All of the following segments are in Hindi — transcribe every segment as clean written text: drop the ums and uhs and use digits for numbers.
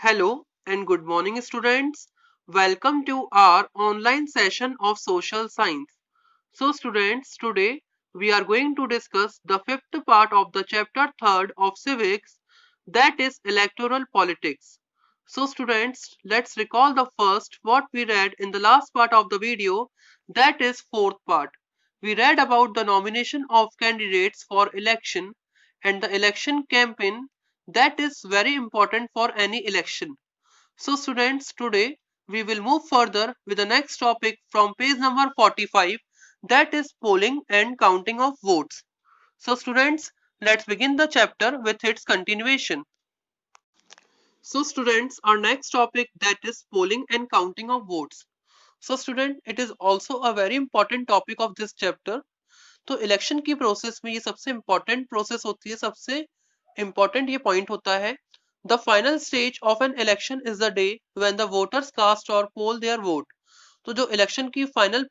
Hello and good morning, students. Welcome to our online session of social science. So, students, today we are going to discuss the fifth part of the chapter third of civics, that is electoral politics. So, students, let's recall the first what we read in the last part of the video, that is fourth part. We read about the nomination of candidates for election and the election campaign that is very important for any election. So students, today we will move further with the next topic from page number 45, that is polling and counting of votes. So students, let's begin the chapter with its continuation. So students, our next topic, that is polling and counting of votes. So student, it is also a very important topic of this chapter. तो इलेक्शन की प्रोसेस में ये सबसे इम्पोर्टेंट प्रोसेस होती है, सबसे इम्पोर्टेंट ये पॉइंट होता है. The final stage of an election is the day when the voters cast और पोल देयर वोट. तो जो इलेक्शन की फाइनल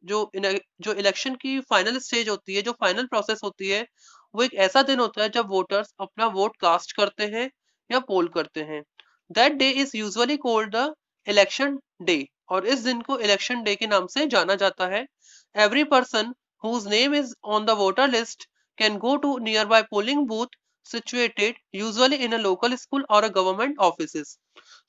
जो इलेक्शन की फाइनल स्टेज होती है, जो फाइनल प्रोसेस होती है, वो एक ऐसा दिन होता है जब वोटर्स अपना वोट कास्ट करते हैं या पोल करते हैं. That day is usually called the election day, और इस दिन को इलेक्शन डे के नाम से जाना जाता है. Every person whose name is on the voter list can go to nearby polling booth situated usually in a local school or a government offices.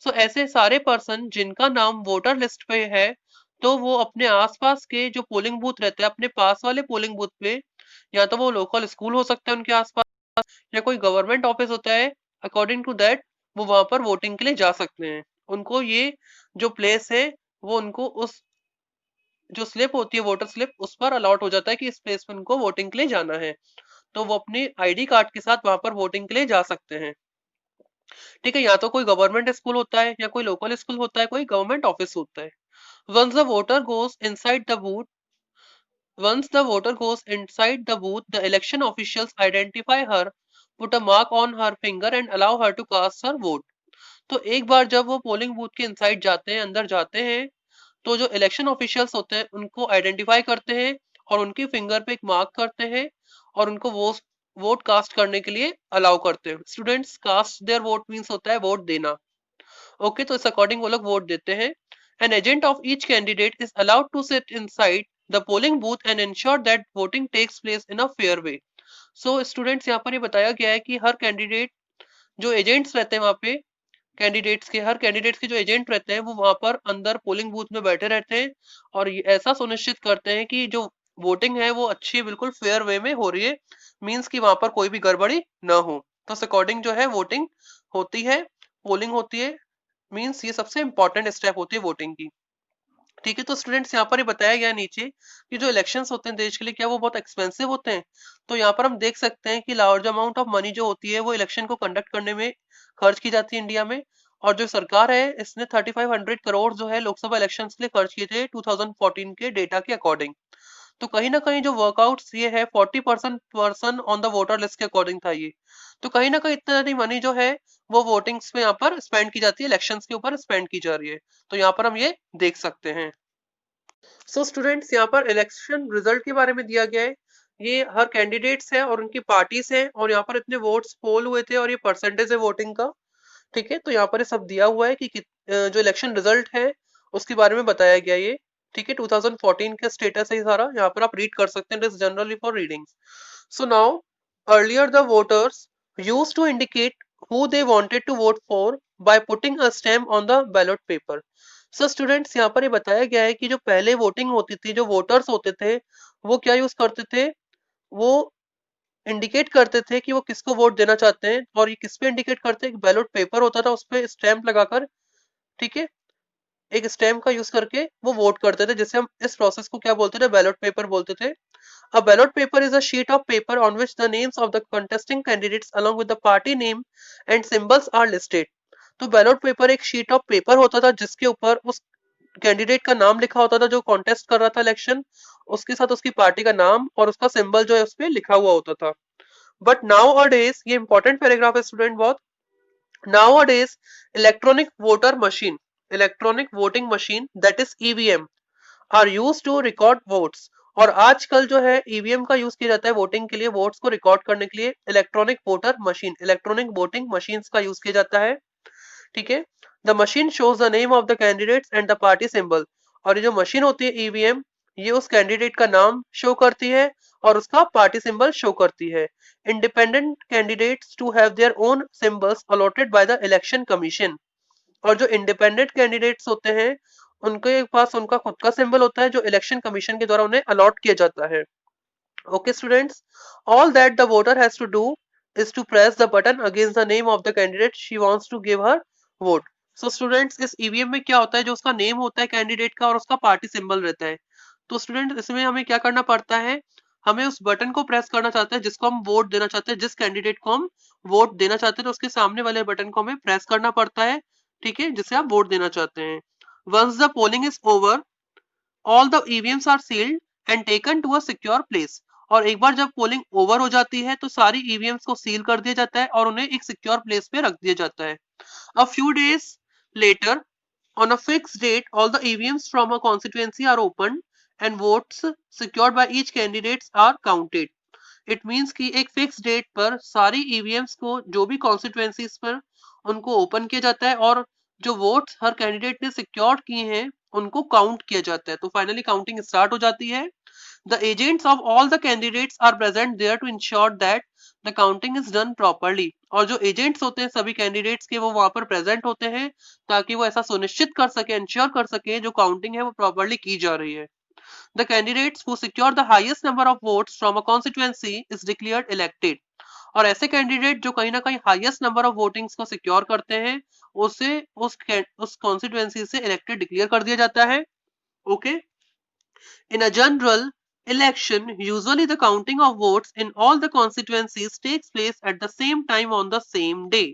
So ऐसे सारे पर्सन जिनका नाम वोटर लिस्ट पे है, तो वो अपने आसपास के जो पोलिंग बूथ रहते हैं, अपने पास वाले पोलिंग बूथ पे, या तो वो लोकल स्कूल हो सकता है उनके आसपास, या कोई गवर्नमेंट ऑफिस होता है, अकॉर्डिंग टू दैट वो वहां पर वोटिंग के लिए जा सकते हैं. उनको ये जो प्लेस है, वो उनको उस जो स्लिप होती है, वोटर स्लिप, उस पर अलॉट हो जाता है कि इस प्लेस पर उनको वोटिंग के लिए जाना है. तो वो अपने आईडी कार्ड के साथ वहां पर वोटिंग के लिए जा सकते हैं. ठीक है, या तो कोई गवर्नमेंट स्कूल होता है, या कोई लोकल स्कूल होता है, कोई गवर्नमेंट ऑफिस होता है. Once the voter goes inside the booth Once the voter goes inside the booth, the election officials identify her, put a mark on her finger and allow her to cast her vote. तो एक बार जब वो पोलिंग बूथ के इनसाइड जाते हैं, अंदर जाते हैं, तो जो इलेक्शन ऑफिशियल्स होते हैं उनको आइडेंटिफाई करते हैं और उनकी फिंगर पे एक मार्क करते हैं और उनको वो वोट कास्ट करने के लिए अलाउ करते हैं. Students, cast their vote means होता है वोट देना. ओके, तो इस अकॉर्डिंग वो लोग वोट देते हैं. An agent of each candidate is allowed to sit inside the polling booth and ensure that voting takes place in a fair way. So students, यहाँ पर ये बताया गया है कि हर कैंडिडेट, जो एजेंट्स रहते हैं वहां पे, हर कैंडिडेट्स के जो एजेंट रहते हैं, वो वहां पर अंदर पोलिंग बूथ में बैठे रहते हैं और ये ऐसा सुनिश्चित करते हैं कि जो वोटिंग है वो अच्छी, बिल्कुल फेयर वे में हो रही है. मींस कि वहां पर कोई भी गड़बड़ी ना हो. तो इस अकॉर्डिंग जो है वोटिंग होती है, पोलिंग होती है. मींस ये सबसे इंपॉर्टेंट स्टेप होती है वोटिंग की. ठीक है, तो स्टूडेंट्स, यहाँ पर ये बताया गया नीचे कि जो इलेक्शंस होते हैं देश के लिए, क्या वो बहुत एक्सपेंसिव होते हैं. तो यहाँ पर हम देख सकते हैं कि लार्ज अमाउंट ऑफ मनी जो होती है वो इलेक्शन को कंडक्ट करने में खर्च की जाती है इंडिया में. और जो सरकार है, इसने 3500 करोड़ जो है लोकसभा इलेक्शंस के लिए खर्च किए थे 2014 के डेटा के अकॉर्डिंग. तो कहीं ना कहीं जो वर्कआउट्स ये है 40% person on the voter list के अकॉर्डिंग था ये. तो कहीं ना कहीं इतना सारी मनी जो है वो वोटिंग्स में यहाँ पर स्पेंड की जाती है, इलेक्शंस के ऊपर स्पेंड की जा रही है. तो यहाँ पर हम ये देख सकते हैं. सो स्टूडेंट्स, यहाँ पर इलेक्शन रिजल्ट के बारे में दिया गया है. ये हर कैंडिडेट्स है और उनकी पार्टीज है, और यहाँ पर इतने वोट्स पोल हुए थे और ये परसेंटेज है वोटिंग का. ठीक है, तो यहाँ पर ये सब दिया हुआ है कि जो इलेक्शन रिजल्ट है उसके बारे में बताया गया ये. ठीक है, 2014 का स्टेटस है सारा, यहाँ पर आप रीड कर सकते हैं. It is generally for reading. So now, earlier the voters used to indicate who they wanted to vote for by putting a stamp on the ballot paper. So students, यहाँ पर ये बताया गया है कि जो पहले वोटिंग होती थी, जो वोटर्स होते थे, वो क्या यूज करते थे, वो इंडिकेट करते थे कि वो किसको वोट देना चाहते हैं. और ये किस पे इंडिकेट करते हैं, बैलेट पेपर होता था, उस पर स्टैंप लगाकर, ठीक है, एक स्टैम्प का यूज करके वो वोट करते थे, जिससे हम इस प्रोसेस को क्या बोलते थे, बैलेट पेपर बोलते थे. A ballot paper is a sheet of paper on which the names of the contesting candidates along with the party name and symbols are listed. तो बैलेट पेपर एक शीट ऑफ पेपर होता था जिसके ऊपर उस कैंडिडेट का नाम लिखा होता था जो कॉन्टेस्ट कर रहा था इलेक्शन, उसके साथ उसकी पार्टी का नाम और उसका सिंबल जो है उस पर लिखा हुआ होता था. बट नाउ अ डेज, ये इंपॉर्टेंट पैराग्राफ है स्टूडेंट बहुत. Nowadays electronic voting machine that is EVM are use to record votes. और आजकल जो है ईवीएम का यूज किया जाता है वोटिंग के लिए, वोट्स को रिकॉर्ड करने के लिए. इलेक्ट्रॉनिक वोटिंग मशीन्स का यूज किया जाता है. ठीक है। The machine shows the name of the candidates and the party symbol, और ये जो मशीन होती है ईवीएम, ये उस कैंडिडेट का नाम शो करती है और उसका पार्टी सिंबल शो करती है। Independent candidates to have their own symbols allotted by the election commission, और जो इंडिपेंडेंट कैंडिडेट्स होते हैं उनके पास उनका खुद का सिंबल होता है जो इलेक्शन कमीशन के द्वारा उन्हें अलॉट किया जाता है। Okay, students, all that the voter has to do is to press the button against the name of the candidate she wants to give her vote. So students, इस ईवीएम में क्या होता है, जो उसका नेम होता है कैंडिडेट का और उसका पार्टी सिंबल रहता है। तो स्टूडेंट इसमें हमें क्या करना पड़ता है, हमें उस बटन को प्रेस करना चाहते हैं जिसको हम वोट देना चाहते हैं, जिस कैंडिडेट को हम वोट देना चाहते हैं, तो उसके सामने वाले बटन को हमें प्रेस करना पड़ता है, ठीक है, जिसे आप वोट देना चाहते हैं। Once the polling is over, all the EVMs are sealed and taken to a secure place, और एक बार जब पोलिंग ओवर हो जाती है तो सारी ईवीएम्स को सील कर दिया जाता है और उन्हें एक सिक्योर प्लेस पे रख दिया जाता है। A few days later, on a fixed date, all the EVMs from a constituency are opened and votes secured by each candidates are counted. It means कि एक फिक्स डेट पर सारी ईवीएम्स को जो भी कॉन्स्टिट्यूएंसीज पर उनको ओपन किया जाता है और जो वोट्स हर कैंडिडेट ने सिक्योर किए हैं उनको काउंट किया जाता है। तो फाइनली काउंटिंग स्टार्ट हो जाती है। The agents of all the candidates are present there to ensure that the counting is done properly. और जो एजेंट्स होते हैं सभी कैंडिडेट्स के वो वहां पर प्रेजेंट होते हैं ताकि वो ऐसा सुनिश्चित कर सके, इंश्योर कर सके जो काउंटिंग है वो प्रॉपर्ली की जा रही है। The candidates who secure the highest number of votes from a constituency is declared elected. और ऐसे कैंडिडेट जो कहीं ना कहीं हाईएस्ट नंबर ऑफ वोटिंग्स को सिक्योर करते हैं उसे उस कॉन्स्टिट्यूएंसी से इलेक्टेड डिक्लेयर कर दिया जाता है। Okay. In a general election, usually the counting of votes in all the constituencies takes place at the same time on the same day.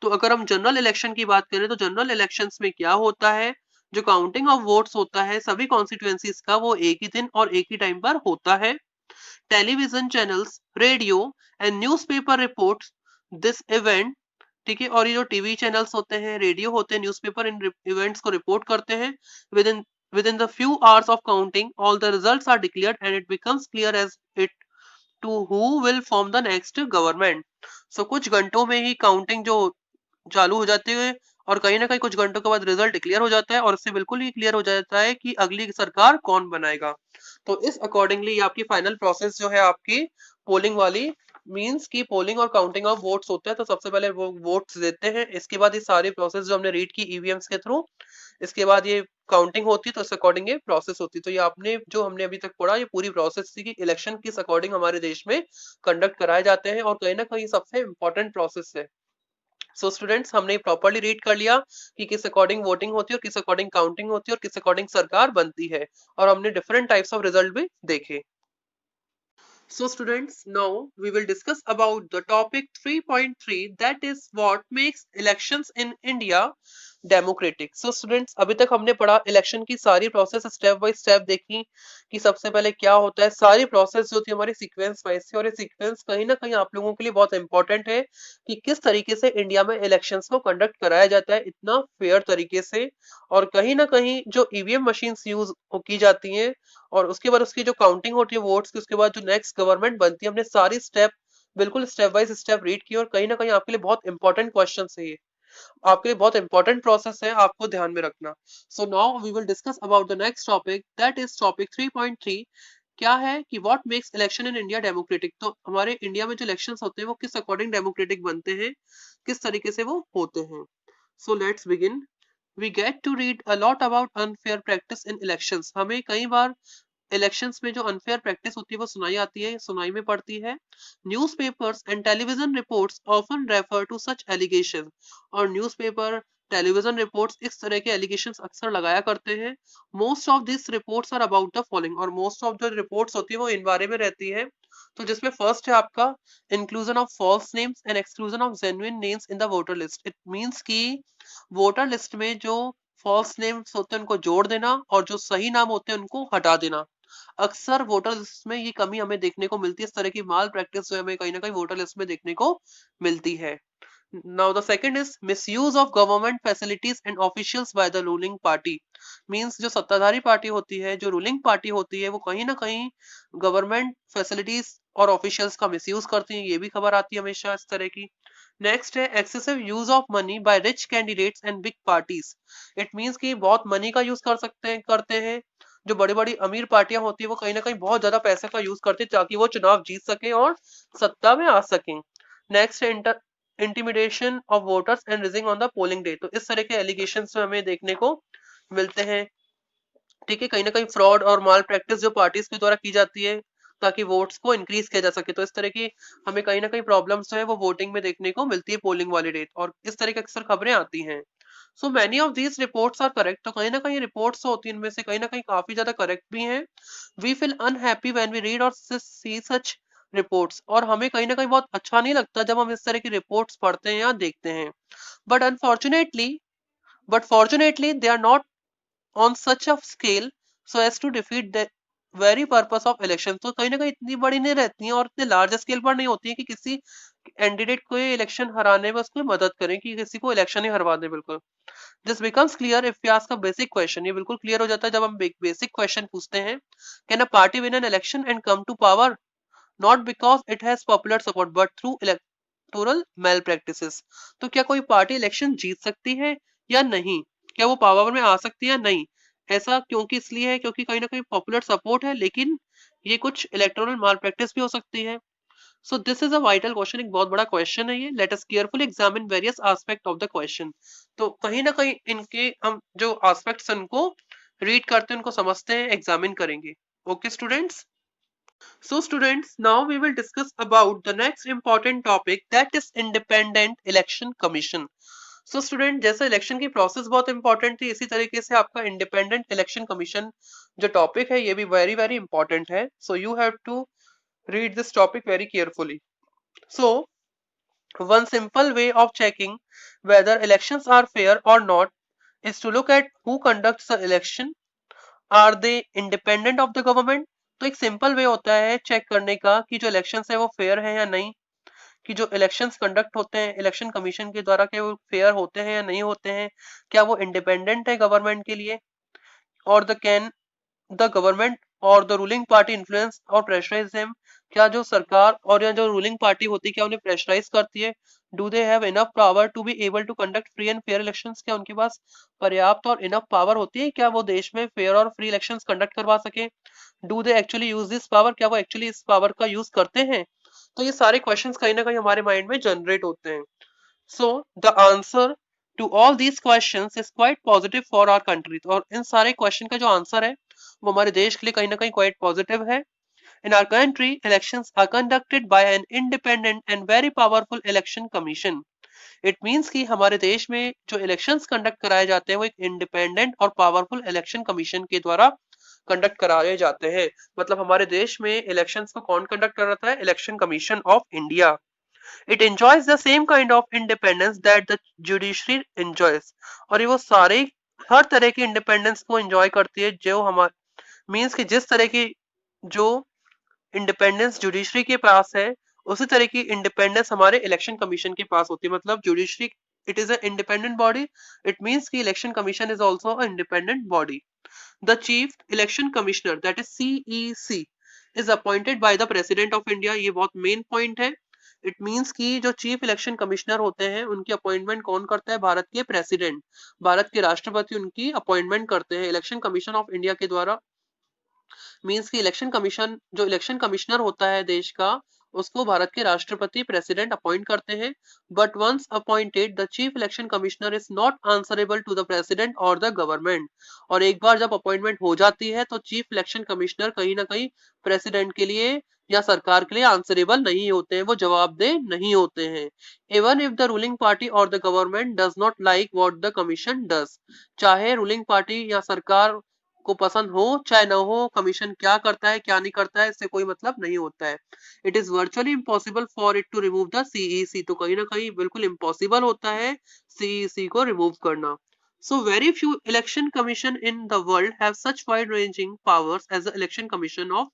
तो अगर हम जनरल इलेक्शन की बात करें तो जनरल इलेक्शंस में क्या होता है, जो काउंटिंग ऑफ वोट्स होता है सभी कॉन्स्टिट्यूएंसीज का वो एक ही दिन और एक ही टाइम पर होता है। Television channels, radio and newspaper reports this event, ठीक है, और ये जो टीवी चैनल्स होते हैं, रेडियो होते हैं, न्यूज़पेपर इन इवेंट्स को रिपोर्ट करते हैं। Within the few hours of counting, all the results are declared and it becomes clear as it to who will form the next government. So कुछ घंटों में ही काउंटिंग जो चालू हो जाती है और कहीं ना कहीं कुछ घंटों के बाद रिजल्ट डिक्लेयर हो जाता है और इससे बिल्कुल ही क्लियर हो जाता है कि अगली सरकार कौन बनाएगा। तो इस अकॉर्डिंगली आपकी फाइनल प्रोसेस जो है आपकी पोलिंग वाली मींस की पोलिंग और काउंटिंग ऑफ वोट्स होते हैं। तो सबसे पहले वो वोट्स देते हैं, इसके बाद ये सारी प्रोसेस जो हमने रीड की ईवीएम्स के थ्रू, इसके बाद ये काउंटिंग होती है तो इस अकॉर्डिंग ये प्रोसेस होती है। तो ये आपने जो हमने अभी तक पढ़ा ये पूरी प्रोसेस थी कि इलेक्शन किस अकॉर्डिंग हमारे देश में कंडक्ट कराए जाते हैं और कहीं ना कहीं सबसे इंपॉर्टेंट प्रोसेस है। सो स्टूडेंट्स हमने प्रॉपर्ली रीड कर लिया कि किस अकॉर्डिंग वोटिंग होती है और किस अकॉर्डिंग काउंटिंग होती है और किस अकॉर्डिंग सरकार बनती है, और हमने डिफरेंट टाइप्स ऑफ रिजल्ट भी देखे। So students, now we will discuss about the topic 3.3, that is what makes elections in India democratic. So students अभी तक हमने पढ़ा इलेक्शन की सारी प्रोसेस, स्टेप बाय स्टेप देखी कि सबसे पहले क्या होता है, सारी प्रोसेस जो थी हमारी सीक्वेंस वाइज थी और ये सीक्वेंस कहीं ना कहीं आप लोगों के लिए बहुत इंपॉर्टेंट है कि किस तरीके से इंडिया में इलेक्शंस को कंडक्ट कराया जाता है इतना फेयर तरीके से, और कहीं ना कहीं जो ईवीएम मशीन्स यूज की जाती हैं और उसके बाद उसकी जो काउंटिंग होती है वोट्स की, उसके बाद जो नेक्स्ट गवर्नमेंट बनती है, हमने सारी स्टेप बिल्कुल स्टेप बाय स्टेप रीड की और कहीं ना कहीं आपके लिए बहुत इंपॉर्टेंट क्वेश्चन है ये, आपके लिए बहुत इंपॉर्टेंट प्रोसेस है, आपको ध्यान में रखना। So now we will discuss about the next topic, that is topic 3.3। क्या है कि what makes election in India democratic. तो हमारे इंडिया में जो इलेक्शंस होते हैं वो किस अकॉर्डिंग डेमोक्रेटिक बनते हैं, किस तरीके से वो होते हैं। So let's begin. We get to read a lot about unfair practice in elections. हमें कई बार इलेक्शंस में जो अनफेयर प्रैक्टिस होती है वो सुनाई आती है, सुनाई में पड़ती है। Newspapers and television reports often refer to such allegation, और न्यूज़पेपर टेलीविजन रिपोर्ट्स इस तरह के एलिगेशंस अक्सर लगाया करते हैं। Most of this reports are about the following, और मोस्ट ऑफ जो रिपोर्ट्स होती है वो इन बारे में रहती है। तो जिसमें फर्स्ट है आपका inclusion of false names and exclusion of genuine names in the voter list. It means कि वोटर लिस्ट में जो फॉल्स नेम्स होते हैं उनको जोड़ देना और जो सही नाम होते हैं उनको हटा देना। अक्सर वोटर लिस्ट में ये कमी हमें देखने को मिलती है, इस तरह की माल प्रैक्टिस जो हमें कहीं ना कहीं वोटर लिस्ट में देखने को मिलती है। Now the second is misuse of government facilities and officials by the ruling party. Means जो सत्ताधारी पार्टी होती है, जो रूलिंग पार्टी होती है, वो कहीं ना कहीं गवर्नमेंट फैसिलिटीज और ऑफिशियल्स का मिसयूज करती है, ये भी खबर आती है हमेशा इस तरह की। नेक्स्ट है excessive use of money by rich candidates and big parties. It means कि बहुत मनी का यूज करते हैं। जो बड़ी बड़ी अमीर पार्टियां होती है वो कहीं ना कहीं बहुत ज्यादा पैसे का यूज करती है ताकि वो चुनाव जीत सके और सत्ता में आ सकें। नेक्स्ट है intimidation of voters and rising on the polling day. तो इस तरह के एलिगेशन हमें देखने को मिलते हैं। ठीक है, कहीं ना कहीं फ्रॉड और माल प्रैक्टिस जो पार्टीज के द्वारा की जाती है ताकि वोट्स को इंक्रीज किया जा सके। तो इस तरह की हमें कहीं ना कहीं प्रॉब्लम्स जो है वो वोटिंग में देखने को मिलती है पोलिंग वाली डेट, और इस तरह की अक्सर खबरें आती हैं। So many of these reports are correct. तो कहीं ना कहीं रिपोर्ट्स होती हैं इनमें से कहीं ना कहीं काफी ज्यादा करेक्ट भी हैं। We feel unhappy when we read और सी सच रिपोर्ट्स। और हमें कहीं ना कहीं बहुत अच्छा नहीं लगता जब हम इस तरह की रिपोर्ट्स पढ़ते हैं या देखते हैं। But unfortunately but fortunately they are not on such a scale so as to defeat the very purpose of election। तो कहीं ना कहीं इतनी बड़ी नहीं रहती हैं और इतने लार्ज स्केल पर नहीं होती है कि किसी कैंडिडेट को ये इलेक्शन हराने में उसको मदद करें कि किसी को इलेक्शन ही हरवा दे। बिल्कुल this becomes clear if you ask a basic question. ये बिल्कुल क्लियर हो जाता है जब हम बेसिक क्वेश्चन पूछते हैं, can a party win an election and come to power not because it has popular support but through electoral malpractices. तो क्या कोई पार्टी इलेक्शन जीत सकती है या नहीं, क्या वो पावर में आ सकती है या नहीं? ऐसा क्योंकि इसलिए है क्योंकि कहीं ना कहीं पॉपुलर सपोर्ट है, लेकिन ये कुछ इलेक्टोरल माल प्रैक्टिस भी हो सकती है। So this is a vital question, एक बहुत बड़ा क्वेश्चन है ये। Let us carefully examine various aspect of the question. तो कहीं ना कहीं इनके हम जो एस्पेक्ट्स उनको रीड करते हैं, उनको समझते हैं, एग्जामिन करेंगे। Okay students, so students, now we will discuss about the next important topic, that is independent election commission। So student, जैसे इलेक्शन की प्रोसेस बहुत इंपॉर्टेंट थी, इसी तरीके से आपका इंडिपेंडेंट इलेक्शन कमीशन जो टॉपिक है ये भी वेरी वेरी इंपॉर्टेंट है। So you have to read this topic very carefully. सो one simple way of checking whether elections are fair or not is to look at who conducts the election। Are they independent of the government. तो एक सिंपल वे होता है चेक करने का कि जो इलेक्शंस है वो फेयर है या नहीं, कि जो इलेक्शंस कंडक्ट होते हैं इलेक्शन कमीशन के द्वारा क्या वो फेयर होते हैं या नहीं होते हैं, क्या वो इंडिपेंडेंट है गवर्नमेंट के लिए, और द कैन द गवर्नमेंट और द रूलिंग पार्टी इन्फ्लुएंस और प्रेशराइज हिम। क्या जो सरकार और या जो रूलिंग पार्टी होती है क्या उन्हें प्रेशराइज करती है? Do they have enough power to be able to conduct free and fair elections. क्या उनके पास पर्याप्त और इनफ पावर होती है क्या वो देश में फेयर और फ्री इलेक्शंस कंडक्ट करवा सके? Do they actually use this power, क्या वो एक्चुअली इस पावर का यूज करते हैं? तो ये सारे क्वेश्चंस कहीं ना कहीं हमारे माइंड में जनरेट होते हैं। So the answer to all these questions is quite positive for our country. और इन सारे क्वेश्चन का जो आंसर है वो हमारे देश के लिए कहीं ना कहीं क्वाइट पॉजिटिव है। In our country elections are conducted by an independent and very powerful election commission. It means कि हमारे देश में जो इलेक्शंस कंडक्ट कराए जाते हैं वो एक इंडिपेंडेंट और पावरफुल इलेक्शन कमीशन के द्वारा कंडक्ट कराए जाते हैं। मतलब हमारे देश में इलेक्शंस को कौन कंडक्ट कराता है? Election commission of India. It enjoys the same kind of independence that the judiciary enjoys। और ये वो सारे हर तरह की इंडिपेंडेंस को एंजॉय करती है जो हमारे मींस कि जिस तरह की जो इंडिपेंडेंस जुडिशरी के पास है उसी तरह की इंडिपेंडेंस हमारे इलेक्शन कमीशन के पास होती है। मतलब judiciary it is a independent body, it means कि election commission is also a independent body. The chief election commissioner that is CEC is appointed by the president of India. ये बहुत मेन पॉइंट है। इट मींस कि जो चीफ इलेक्शन कमिश्नर होते हैं उनकी अपॉइंटमेंट कौन करता है? भारत के प्रेसिडेंट, भारत के राष्ट्रपति उनकी अपॉइंटमेंट करते हैं इलेक्शन कमीशन ऑफ इंडिया के द्वारा। मींस कि इलेक्शन कमीशन जो इलेक्शन कमिश्नर होता है देश का उसको भारत के राष्ट्रपति प्रेसिडेंट अपॉइंट करते हैं। But once appointed the chief election commissioner is not answerable to the president और द गवर्नमेंट। और एक बार जब अपॉइंटमेंट हो जाती है तो चीफ इलेक्शन कमिश्नर कहीं ना कहीं प्रेसिडेंट के लिए या सरकार के लिए आंसरेबल नहीं होते हैं, वो जवाबदेह नहीं होते हैं। Even if the ruling party और the government does not like what the commission does. चाहे रूलिंग पार्टी या सरकार को पसंद हो चाहे ना हो, कमीशन क्या करता है क्या नहीं करता है इससे कोई मतलब नहीं होता है। It is virtually impossible for it to remove the CEC. तो कहीं ना कहीं बिल्कुल इम्पॉसिबल होता है सीईसी को रिमूव करना। So very few election commission in the world have such wide-ranging powers as the Election Commission of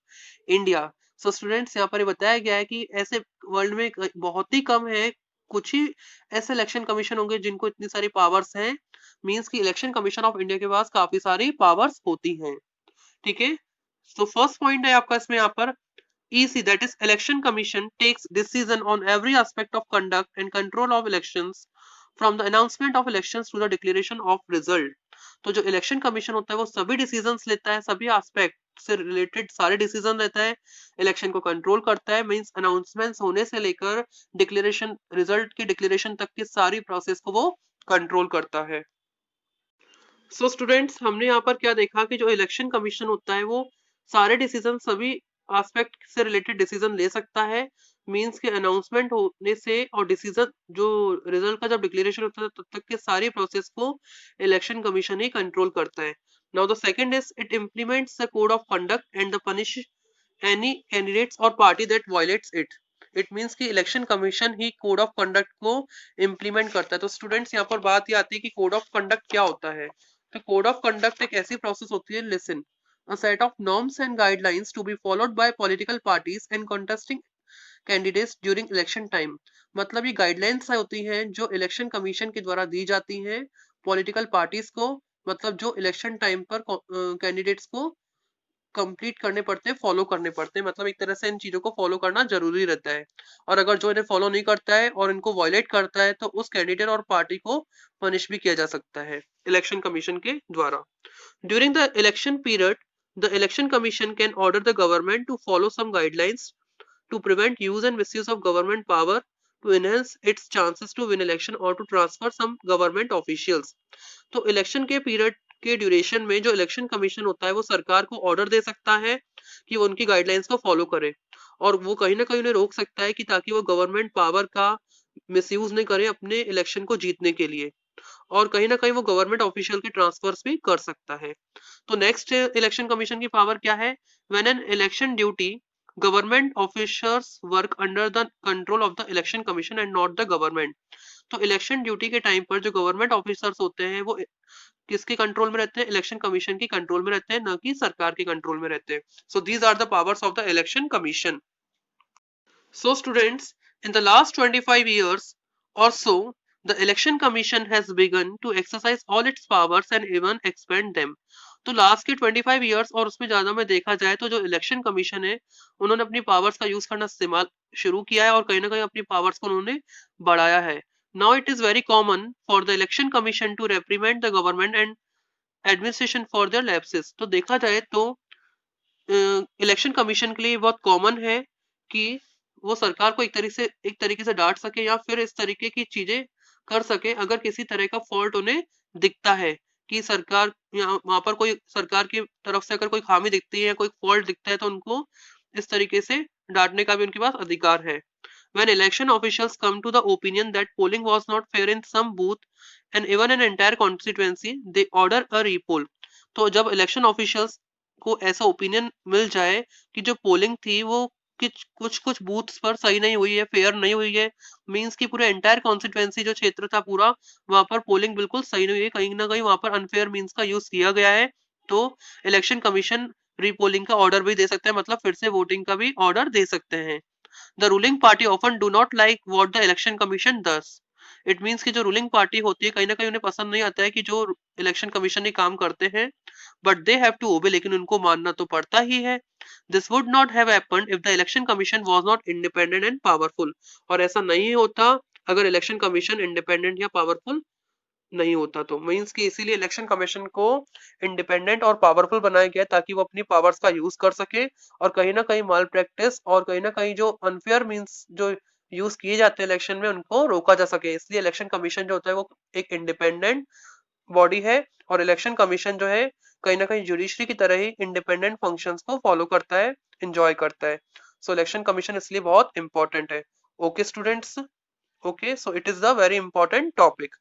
India। So students, यहाँ पर ये बताया गया है कि ऐसे वर्ल्ड में बहुत ही कम है, कुछ ही ऐसे इलेक्शन कमीशन होंगे जिनको इतनी सारी पावर्स हैं। मींस कि इलेक्शन कमीशन ऑफ इंडिया के पास काफी सारी पावर्स होती हैं। ठीक है, तो फर्स्ट पॉइंट है आपका इसमें यहाँ पर EC, that is Election Commission, takes decision on every aspect of conduct and control of elections from the announcement of elections to the declaration of result. तो जो इलेक्शन कमीशन होता है वो सभी डिसीजंस लेता है, सभी एस्पेक्ट से रिलेटेड सारे डिसीजन लेता है, इलेक्शन को कंट्रोल करता है, मींस अनाउंसमेंट्स होने से लेकर डिक्लेरेशन, रिजल्ट की डिक्लेरेशन तक की सारी प्रोसेस को वो कंट्रोल करता है। सो स्टूडेंट्स, हमने यहाँ पर क्या देखा कि जो इलेक्शन कमीशन होता है वो सारे डिसीजन, सभी एस्पेक्ट से रिलेटेड डिसीजन ले सकता है, मींस के अनाउंसमेंट होने से और डिसीजन जो रिजल्ट का जब डिक्लेरेशन होता है तब तक के सारी प्रोसेस को इलेक्शन कमीशन ही कंट्रोल करता है। Now the second is it implements the code of conduct and the punish any candidates और party that violates it. It means कि इलेक्शन कमीशन ही कोड ऑफ कंडक्ट को इम्प्लीमेंट करता है। तो स्टूडेंट्स, यहाँ पर बात ये आती है कि कोड ऑफ कंडक्ट क्या होता है। तो कोड ऑफ कंडक्ट एक ऐसी प्रोसेस होती है, listen, a set of norms and guidelines to be followed by political parties and contesting candidates during election time। मतलब ये गाइडलाइंस होती हैं जो इलेक्शन कमीशन के द्वारा दी जाती हैं पॉलिटिकल पार्टीज को, मतलब जो इलेक्शन टाइम पर कैंडिडेट्स को कंप्लीट करने पड़ते हैं, फॉलो करने पड़ते हैं। मतलब एक तरह से इन चीजों को फॉलो करना जरूरी रहता है, और अगर जो इन्हें फॉलो नहीं करता है और इनको वायलेट करता है तो उस कैंडिडेट और पार्टी को पनिश भी किया जा सकता है इलेक्शन कमीशन के द्वारा। During the election period the election commission can order the government to follow some guidelines to prevent use and misuse of government power to enhance its chances to win election or to transfer some government officials। तो इलेक्शन के पीरियड के ड्यूरेशन में जो इलेक्शन कमीशन होता है वो सरकार को ऑर्डर दे सकता है कि वो उनकी गाइडलाइंस को फॉलो करे, और वो कहीं ना कहीं उन्हें रोक सकता है कि ताकि वो गवर्नमेंट पावर का मिसयूज नहीं करे अपने इलेक्शन को जीतने के लिए, और कहीं ना कहीं वो गवर्नमेंट ऑफिशियल के ट्रांसफर्स भी कर सकता है। तो नेक्स्ट इलेक्शन कमीशन की पावर क्या है। When an election duty government officers work under the control of the election commission and not the government. तो इलेक्शन ड्यूटी के टाइम पर जो गवर्नमेंट ऑफिसर्स होते हैं वो किसके कंट्रोल में रहते हैं, इलेक्शन कमीशन के कंट्रोल में रहते हैं, न कि सरकार के कंट्रोल में रहते हैं। So these are the powers of the election commission. So students, in the last 25 years or so, the Election Commission has begun to exercise all its powers and even expand them। तो लास्ट के 25 इयर्स और उसमें ज्यादा में देखा जाए तो जो इलेक्शन कमीशन है उन्होंने अपनी पावर्स का यूज करना इस्तेमाल शुरू किया है और कहीं ना कहीं अपनी पावर्स को उन्होंने बढ़ाया है। Now it is very common for the election commission to reprimand the government and administration for their lapses. तो देखा जाए तो इलेक्शन कमीशन के लिए बहुत कॉमन है कि वो सरकार को एक तरीके से डांट सके या फिर इस तरीके की चीजें कर सके अगर किसी तरह का फॉल्ट उन्हें दिखता है कि सरकार वहां पर कोई सरकार की तरफ से अगर कोई खामी दिखती है, कोई फॉल्ट दिखता है, तो उनको इस तरीके से डांटने का भी उनके पास अधिकार है। When election officials come to the opinion that polling was not fair in some booth and even an entire constituency, they order a repoll। तो जब इलेक्शन ऑफिशियल्स को ऐसा ओपिनियन मिल जाए कि जो पोलिंग थी वो कुछ कुछ बूथ्स पर सही नहीं हुई है, फेयर नहीं हुई है, मींस कि पूरे एंटायर कॉन्स्टिट्यूएंसी जो क्षेत्र था पूरा, वहां पर पोलिंग बिल्कुल सही नहीं हुई है, कहीं ना कहीं वहां पर अनफेयर मींस का यूज किया गया है, तो इलेक्शन कमीशन रीपोलिंग का ऑर्डर भी दे सकते हैं, मतलब फिर से वोटिंग का भी ऑर्डर दे सकते हैं। The ruling party often do not like what the election commission does। It means कि जो रूलिंग पार्टी होती है कहीं ना कहीं उन्हें पसंद नहीं आता है कि जो इलेक्शन कमीशन ये काम करते हैं, but they have to obey, लेकिन उनको मानना तो पड़ता ही है। This would not have happened if the election commission was not independent and powerful. और ऐसा नहीं होता अगर इलेक्शन कमीशन इंडिपेंडेंट या पावरफुल नहीं होता। तो मींस कि इसीलिए इलेक्शन कमीशन को इंडिपेंडेंट और पावरफुल बनाया गया ताकि वो अपनी पावर्स का यूज कर सके और कहीं ना कहीं माल प्रैक्टिस और कहीं ना कहीं जो अनफेयर मींस जो यूज किए जाते हैं इलेक्शन में उनको रोका जा सके। इसलिए इलेक्शन कमीशन जो होता है वो एक इंडिपेंडेंट बॉडी है और इलेक्शन कमीशन जो है कहीं ना कहीं जुडिशरी की तरह ही इंडिपेंडेंट फंक्शंस को फॉलो करता है, इंजॉय करता है। सो इलेक्शन कमीशन इसलिए बहुत इंपॉर्टेंट है। Okay students, okay, so it is the very important topic.